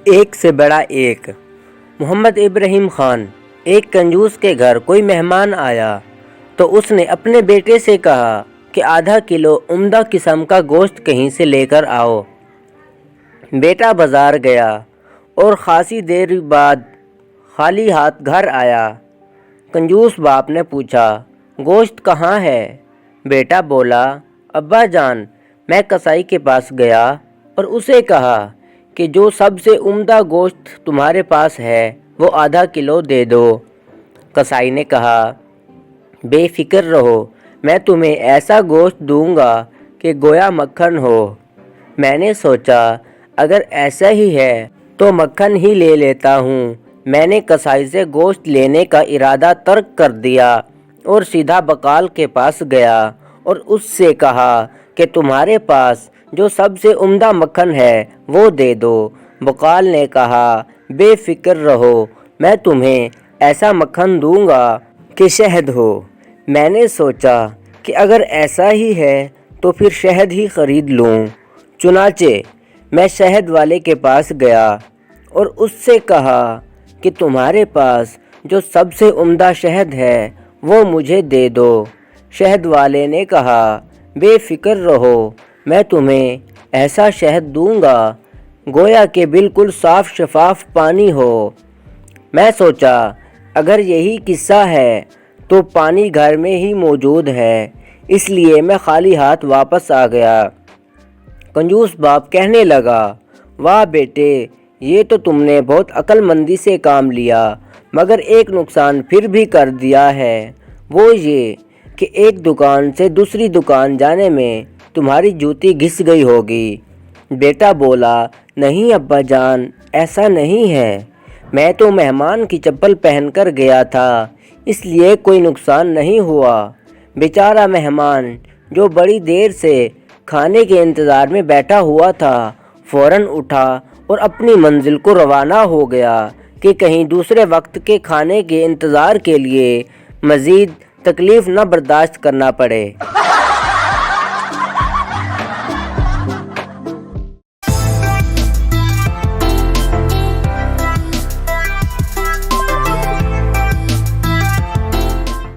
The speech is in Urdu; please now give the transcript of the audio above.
ایک سے بڑا ایک۔ محمد ابراہیم خان۔ ایک کنجوس کے گھر کوئی مہمان آیا تو اس نے اپنے بیٹے سے کہا کہ آدھا کلو عمدہ قسم کا گوشت کہیں سے لے کر آؤ۔ بیٹا بازار گیا اور خاصی دیر بعد خالی ہاتھ گھر آیا۔ کنجوس باپ نے پوچھا، گوشت کہاں ہے؟ بیٹا بولا، ابا جان، میں کسائی کے پاس گیا اور اسے کہا کہ جو سب سے عمدہ گوشت تمہارے پاس ہے وہ آدھا کلو دے دو۔ کسائی نے کہا، بے فکر رہو، میں تمہیں ایسا گوشت دوں گا کہ گویا مکھن ہو۔ میں نے سوچا اگر ایسا ہی ہے تو مکھن ہی لے لیتا ہوں۔ میں نے کسائی سے گوشت لینے کا ارادہ ترک کر دیا اور سیدھا بقال کے پاس گیا اور اس سے کہا کہ تمہارے پاس جو سب سے عمدہ مکھن ہے وہ دے دو۔ بقال نے کہا، بے فکر رہو، میں تمہیں ایسا مکھن دوں گا کہ شہد ہو۔ میں نے سوچا کہ اگر ایسا ہی ہے تو پھر شہد ہی خرید لوں۔ چنانچہ میں شہد والے کے پاس گیا اور اس سے کہا کہ تمہارے پاس جو سب سے عمدہ شہد ہے وہ مجھے دے دو۔ شہد والے نے کہا، بے فکر رہو، میں تمہیں ایسا شہد دوں گا گویا کہ بالکل صاف شفاف پانی ہو۔ میں سوچا اگر یہی قصہ ہے تو پانی گھر میں ہی موجود ہے، اس لیے میں خالی ہاتھ واپس آ گیا۔ کنجوس باپ کہنے لگا، واہ بیٹے، یہ تو تم نے بہت عقل مندی سے کام لیا، مگر ایک نقصان پھر بھی کر دیا ہے، وہ یہ کہ ایک دکان سے دوسری دکان جانے میں تمہاری جوتی گھس گئی ہوگی۔ بیٹا بولا، نہیں ابا جان، ایسا نہیں ہے، میں تو مہمان کی چپل پہن کر گیا تھا، اس لیے کوئی نقصان نہیں ہوا۔ بیچارہ مہمان جو بڑی دیر سے کھانے کے انتظار میں بیٹھا ہوا تھا فوراً اٹھا اور اپنی منزل کو روانہ ہو گیا کہ کہیں دوسرے وقت کے کھانے کے انتظار کے لیے مزید تکلیف نہ برداشت کرنا پڑے۔